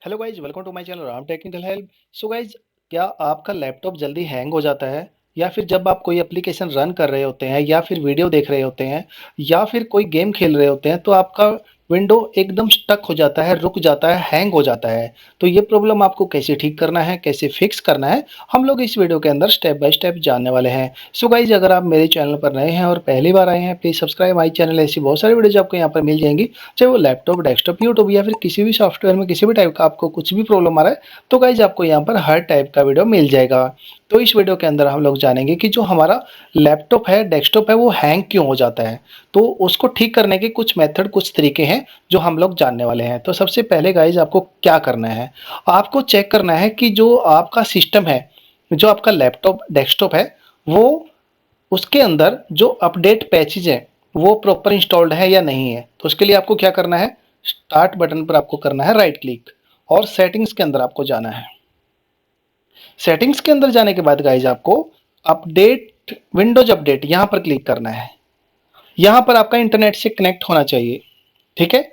Hello guys, welcome to my channel Ram technical help. So guys, क्या आपका laptop जल्दी hang हो जाता है, या फिर जब आप कोई एप्लीकेशन रन कर रहे होते हैं, या फिर वीडियो देख रहे होते हैं, या फिर कोई गेम खेल रहे होते हैं, तो आपका विंडो एकदम स्टक हो जाता है, रुक जाता है, हैंग हो जाता है। तो ये प्रॉब्लम आपको कैसे ठीक करना है, कैसे फिक्स करना है, हम लोग इस वीडियो के अंदर स्टेप बाय स्टेप जानने वाले हैं। सो गाइज, अगर आप मेरे चैनल पर नए हैं और पहली बार आए हैं, प्लीज सब्सक्राइब माई चैनल। ऐसी बहुत सारी वीडियोज आपको यहाँ पर मिल जाएंगी, चाहे वो लैपटॉप, डेस्कटॉप, यूट्यूब या फिर किसी भी सॉफ्टवेयर में किसी भी टाइप का आपको कुछ भी प्रॉब्लम आ रहा है, तो गाइज आपको यहाँ पर हर टाइप का वीडियो मिल जाएगा। तो इस वीडियो के अंदर हम लोग जानेंगे कि जो हमारा लैपटॉप है, डेस्कटॉप है, वो हैंग क्यों हो जाता है। तो उसको ठीक करने के कुछ मेथड, कुछ तरीके हैं जो हम लोग जानने वाले हैं। तो सबसे पहले गाइज आपको क्या करना है, आपको चेक करना है कि जो आपका सिस्टम है, जो आपका लैपटॉप, डेस्कटॉप है, वो उसके अंदर जो अपडेट पैचेज है वो प्रॉपर इंस्टॉल्ड है या नहीं है। तो उसके लिए आपको क्या करना है, स्टार्ट बटन पर आपको करना है राइट क्लिक और सेटिंग्स के अंदर आपको जाना है। सेटिंग्स के अंदर जाने के बाद गाइज आपको अपडेट, विंडोज अपडेट यहां पर क्लिक करना है। यहां पर आपका इंटरनेट से कनेक्ट होना चाहिए, ठीक है।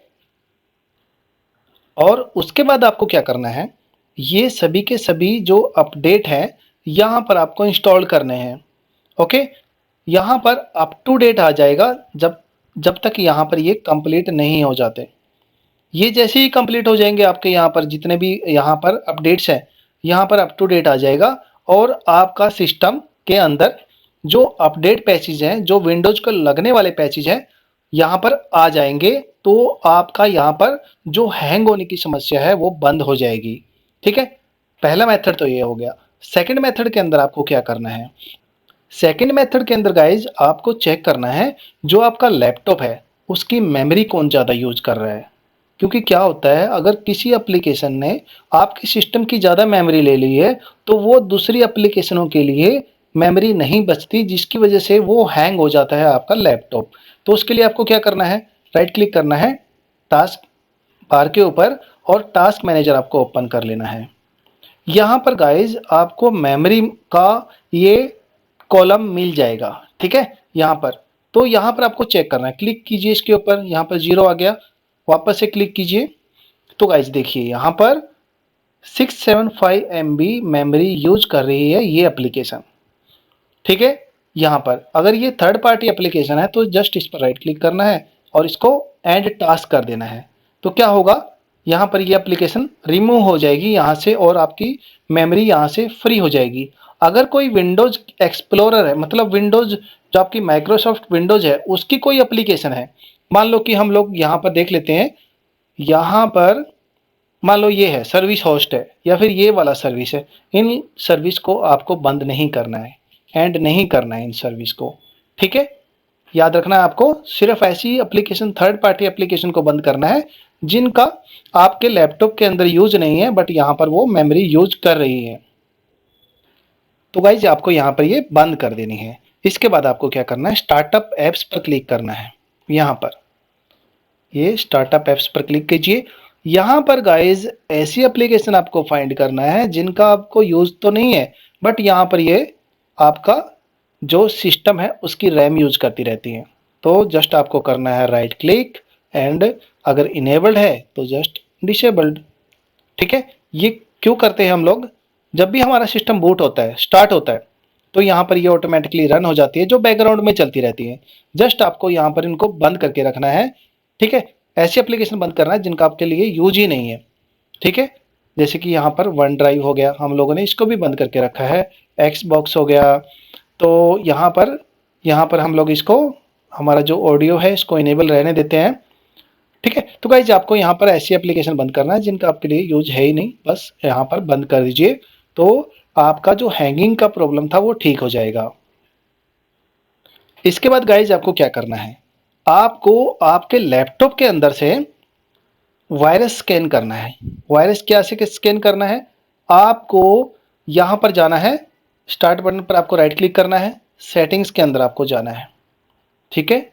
और उसके बाद आपको क्या करना है, ये सभी के सभी जो अपडेट है यहां पर आपको इंस्टॉल करने हैं। ओके, यहाँ पर अप टू डेट आ जाएगा जब जब तक यहाँ पर ये कंप्लीट नहीं हो जाते। ये जैसे ही कंप्लीट हो जाएंगे, आपके यहाँ पर जितने भी यहाँ पर अपडेट्स हैं, यहाँ पर अप टू डेट आ जाएगा। और आपका सिस्टम के अंदर जो अपडेट पैचेज हैं, जो विंडोज को लगने वाले पैचेज हैं, यहाँ पर आ जाएंगे। तो आपका यहाँ पर जो हैंग होने की समस्या है वो बंद हो जाएगी, ठीक है। पहला मेथड तो ये हो गया। सेकंड मेथड के अंदर आपको क्या करना है, सेकेंड मेथड के अंदर गाइज आपको चेक करना है जो आपका लैपटॉप है उसकी मेमोरी कौन ज़्यादा यूज कर रहा है। क्योंकि क्या होता है, अगर किसी एप्लीकेशन ने आपके सिस्टम की ज़्यादा मेमोरी ले ली है, तो वो दूसरी एप्लीकेशनों के लिए मेमोरी नहीं बचती, जिसकी वजह से वो हैंग हो जाता है आपका लैपटॉप। तो उसके लिए आपको क्या करना है, राइट क्लिक करना है टास्क बार के ऊपर और टास्क मैनेजर आपको ओपन कर लेना है। यहाँ पर गाइज आपको मेमोरी का ये कॉलम मिल जाएगा, ठीक है। यहाँ पर तो यहाँ पर आपको चेक करना है, क्लिक कीजिए इसके ऊपर, यहाँ पर 0 आ गया, वापस से क्लिक कीजिए। तो गाइज देखिए यहाँ पर 675 MB मेमोरी यूज कर रही है ये एप्लीकेशन, ठीक है। यहाँ पर अगर ये थर्ड पार्टी एप्लीकेशन है तो जस्ट इस पर राइट क्लिक करना है और इसको एंड टास्क कर देना है। तो क्या होगा, यहाँ पर ये एप्लीकेशन रिमूव हो जाएगी यहाँ से और आपकी मेमोरी यहाँ से फ्री हो जाएगी। अगर कोई विंडोज एक्सप्लोरर है, मतलब विंडोज जो आपकी माइक्रोसॉफ्ट विंडोज है उसकी कोई एप्लीकेशन है, मान लो कि हम लोग यहाँ पर देख लेते हैं, यहाँ पर मान लो ये है सर्विस होस्ट है या फिर ये वाला सर्विस है, इन सर्विस को आपको बंद नहीं करना है, एंड नहीं करना है इन सर्विस को, ठीक है। याद रखना है आपको सिर्फ ऐसी एप्लीकेशन, थर्ड पार्टी एप्लीकेशन को बंद करना है जिनका आपके लैपटॉप के अंदर यूज नहीं है बट यहाँ पर वो मेमोरी यूज कर रही है। तो गाइज आपको यहाँ पर ये बंद कर देनी है। इसके बाद आपको क्या करना है, स्टार्टअप एप्स पर क्लिक करना है। यहाँ पर ये स्टार्टअप एप्स पर क्लिक कीजिए। यहाँ पर गाइज ऐसी एप्लीकेशन आपको फाइंड करना है जिनका आपको यूज तो नहीं है, बट यहाँ पर ये आपका जो सिस्टम है उसकी रैम यूज करती रहती है। तो जस्ट आपको करना है राइट क्लिक एंड अगर इनेबल्ड है तो जस्ट डिसेबल्ड, ठीक है। ये क्यों करते हैं हम लोग, जब भी हमारा सिस्टम बूट होता है, स्टार्ट होता है, तो यहाँ पर ये ऑटोमेटिकली रन हो जाती है, जो बैकग्राउंड में चलती रहती है। जस्ट आपको यहाँ पर इनको बंद करके रखना है, ठीक है। ऐसी एप्लीकेशन बंद करना है जिनका आपके लिए यूज ही नहीं है, ठीक है। जैसे कि यहाँ पर वन ड्राइव हो गया, हम लोगों ने इसको भी बंद करके रखा है। एक्स बॉक्स हो गया। तो यहाँ पर हम लोग इसको, हमारा जो ऑडियो है इसको इनेबल रहने देते हैं, ठीक है। तो गाइज आपको यहाँ पर ऐसी एप्लीकेशन बंद करना है जिनका आपके लिए यूज है ही नहीं, बस यहाँ पर बंद कर दीजिए। तो आपका जो हैंगिंग का प्रॉब्लम था वो ठीक हो जाएगा। इसके बाद गाइज आपको क्या करना है, आपको आपके लैपटॉप के अंदर से वायरस स्कैन करना है। वायरस क्या से स्कैन करना है, आपको यहाँ पर जाना है, स्टार्ट बटन पर आपको राइट क्लिक करना है, सेटिंग्स के अंदर आपको जाना है, ठीक है।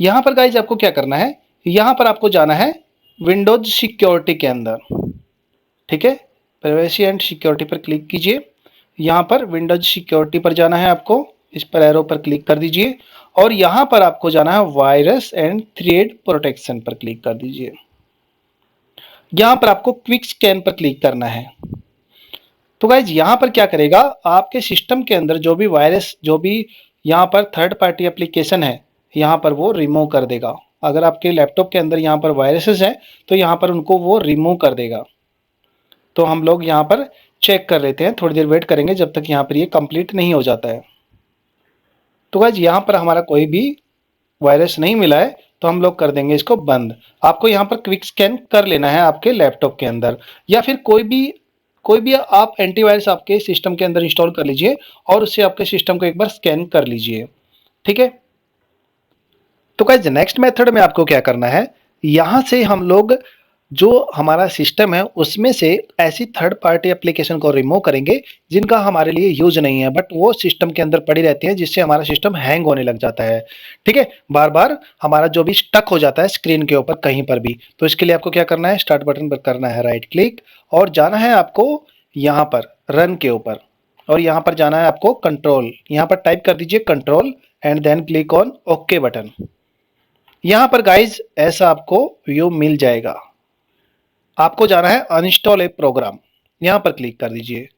यहाँ पर गाइज आपको क्या करना है, यहाँ पर आपको जाना है विंडोज सिक्योरिटी के अंदर, ठीक है। प्राइवेसी एंड सिक्योरिटी पर क्लिक कीजिए। यहाँ पर विंडोज सिक्योरिटी पर जाना है आपको। इस पर एरो पर क्लिक कर दीजिए और यहाँ पर आपको जाना है वायरस एंड थ्रेड प्रोटेक्शन पर क्लिक कर दीजिए। यहाँ पर आपको क्विक स्कैन पर क्लिक करना है। तो गाइज यहाँ पर क्या करेगा, आपके सिस्टम के अंदर जो भी वायरस, जो भी यहाँ पर थर्ड पार्टी एप्लीकेशन है, यहाँ पर वो रिमूव कर देगा। अगर आपके लैपटॉप के अंदर यहाँ पर वायरसेस हैं तो यहाँ पर उनको वो रिमूव कर देगा। तो हम लोग यहाँ पर चेक कर लेते हैं, थोड़ी देर वेट करेंगे जब तक यहाँ पर ये कंप्लीट नहीं हो जाता है। तो गाइज यहाँ पर हमारा कोई भी वायरस नहीं मिला है तो हम लोग कर देंगे इसको बंद। आपको यहाँ पर क्विक स्कैन कर लेना है आपके लैपटॉप के अंदर, या फिर कोई भी आप एंटीवायरस आपके सिस्टम के अंदर इंस्टॉल कर लीजिए और उससे आपके सिस्टम को एक बार स्कैन कर लीजिए। ठीक है। तो गाइस नेक्स्ट मेथड में आपको क्या करना है, यहां से हम लोग जो हमारा सिस्टम है उसमें से ऐसी थर्ड पार्टी एप्लीकेशन को रिमूव करेंगे जिनका हमारे लिए यूज नहीं है, बट वो सिस्टम के अंदर पड़ी रहती है, जिससे हमारा सिस्टम हैंग होने लग जाता है। ठीक है, बार बार हमारा जो भी स्टक हो जाता है स्क्रीन के ऊपर कहीं पर भी। तो इसके लिए आपको क्या करना है, स्टार्ट बटन पर करना है राइट क्लिक और जाना है आपको यहाँ पर रन के ऊपर, और यहाँ पर जाना है आपको कंट्रोल। यहाँ पर टाइप कर दीजिए control and then click on okay button. यहाँ पर गाइज ऐसा आपको व्यू मिल जाएगा। आपको जाना है अनइंस्टॉल ए प्रोग्राम, यहाँ पर क्लिक कर दीजिए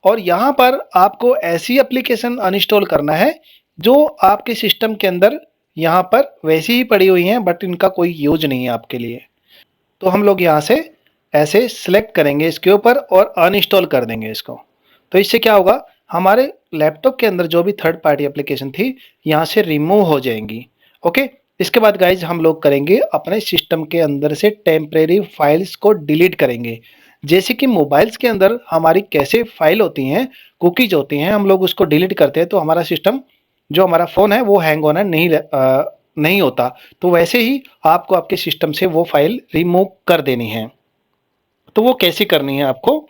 और यहाँ पर आपको ऐसी एप्लीकेशन अनइंस्टॉल करना है जो आपके सिस्टम के अंदर यहाँ पर वैसी ही पड़ी हुई हैं बट इनका कोई यूज नहीं है आपके लिए। तो हम लोग यहाँ से ऐसे सिलेक्ट करेंगे इसके ऊपर और अनइंस्टॉल कर देंगे इसको। तो इससे क्या होगा, हमारे लैपटॉप के अंदर जो भी थर्ड पार्टी एप्लीकेशन थी यहाँ से रिमूव हो जाएंगी। ओके, इसके बाद गाइज हम लोग करेंगे अपने सिस्टम के अंदर से टेम्परेरी फाइल्स को डिलीट करेंगे। जैसे कि मोबाइल्स के अंदर हमारी कैसे फाइल होती हैं, कुकीज होती हैं, हम लोग उसको डिलीट करते हैं तो हमारा सिस्टम, जो हमारा फ़ोन है वो हैंग होना नहीं होता। तो वैसे ही आपको आपके सिस्टम से वो फाइल रिमूव कर देनी है। तो वो कैसे करनी है आपको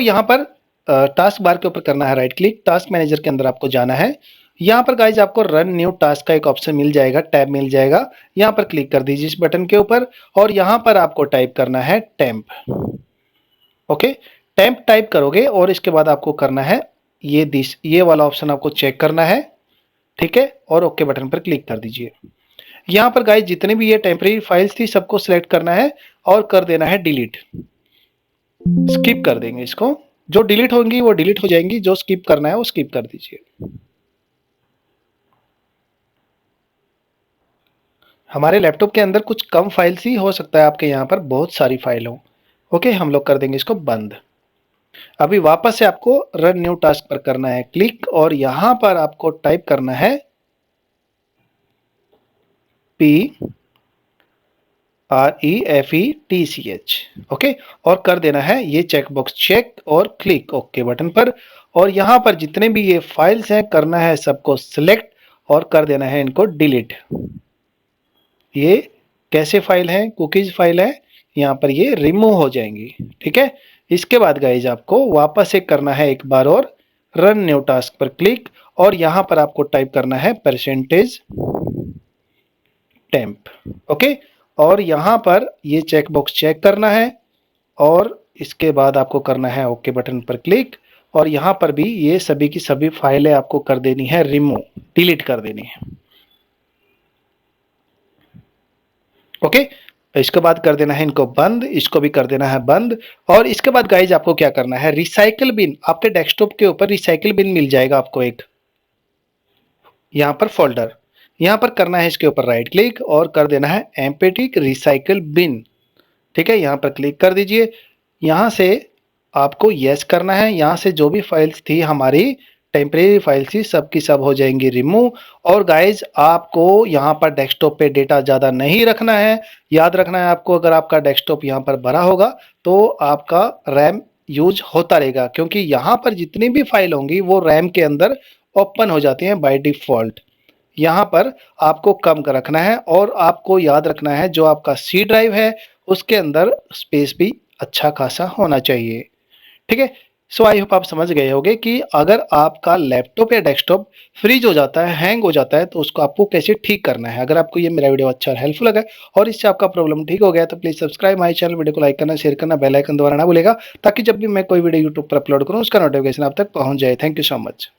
यहाँ पर टास्क बार के ऊपर करना है राइट क्लिक, टास्क मैनेजर के अंदर आपको जाना है। यहाँ पर गाइज आपको रन न्यू टास्क का एक ऑप्शन मिल जाएगा, टैब मिल जाएगा, यहाँ पर क्लिक कर दीजिए इस बटन के ऊपर और यहाँ पर आपको टाइप करना है टेम्प। ओके, टेम्प टाइप करोगे और इसके बाद आपको करना है ये वाला ऑप्शन आपको चेक करना है। ठीक है, और ओके बटन पर क्लिक कर दीजिए। यहाँ पर गाइज जितने भी ये टेम्परेरी फाइल्स थी सबको सिलेक्ट करना है और कर देना है डिलीट। स्किप कर देंगे इसको, जो डिलीट होंगी वो डिलीट हो जाएंगी, जो स्किप करना है वो स्किप कर दीजिए। हमारे लैपटॉप के अंदर कुछ कम फाइल्स ही हो सकता है, आपके यहाँ पर बहुत सारी फाइल हो। ओके, हम लोग कर देंगे इसको बंद। अभी वापस से आपको रन न्यू टास्क पर करना है क्लिक और यहाँ पर आपको टाइप करना है PREFETCH। ओके, और कर देना है ये चेक बॉक्स चेक और क्लिक ओके बटन पर। और यहाँ पर जितने भी ये फाइल्स हैं करना है सबको सिलेक्ट और कर देना है इनको डिलीट। ये कैसे फाइल हैं, कुकीज फाइल है, यहाँ पर ये रिमूव हो जाएंगी। ठीक है, इसके बाद गाइज आपको वापस से करना है एक बार और रन न्यू टास्क पर क्लिक और यहाँ पर आपको टाइप करना है परसेंटेज टेम्प। ओके, और यहाँ पर ये चेक बॉक्स चेक करना है और इसके बाद आपको करना है ओके बटन पर क्लिक और यहाँ पर भी ये सभी की सभी फाइलें आपको कर देनी है रिमूव, डिलीट कर देनी है। ओके, इसके बाद कर देना है इनको बंद, इसको भी कर देना है बंद। और इसके बाद गाइज आपको क्या करना है, रिसाइकिल बिन, आपके डेस्कटॉप के ऊपर रिसाइकिल बिन मिल जाएगा आपको एक, यहाँ पर फोल्डर, यहाँ पर करना है इसके ऊपर राइट क्लिक और कर देना है एम्पटी रिसाइकिल बिन। ठीक है, यहाँ पर क्लिक कर दीजिए, यहाँ से आपको यस करना है। यहाँ से जो भी फाइल्स थी हमारी टेम्परेरी फाइल्स थी सब की सब हो जाएंगी रिमूव। और गाइज आपको यहाँ पर डेस्कटॉप पे डेटा ज़्यादा नहीं रखना है, याद रखना है आपको, अगर आपका डेस्कटॉप यहाँ पर भरा होगा तो आपका रैम यूज होता रहेगा, क्योंकि यहाँ पर जितनी भी फाइल होंगी वो रैम के अंदर ओपन हो जाती हैं बाय डिफ़ॉल्ट। यहाँ पर आपको कम कर रखना है और आपको याद रखना है जो आपका सी ड्राइव है उसके अंदर स्पेस भी अच्छा खासा होना चाहिए। ठीक है, सो आई होप आप समझ गए होंगे कि अगर आपका लैपटॉप या डेस्कटॉप फ्रीज हो जाता है, हैंग हो जाता है, तो उसको आपको कैसे ठीक करना है। अगर आपको ये मेरा वीडियो अच्छा और हेल्पफुल लगा और इससे आपका प्रॉब्लम ठीक हो गया तो please subscribe my channel, video को लाइक करना, शेयर करना, बेल आइकन दबाना ना भूलेगा, ताकि जब भी मैं कोई वीडियो यूट्यूब पर अपलोड करूँ उसका नोटिफिकेशन आप तक पहुँच जाए। Thank you so much.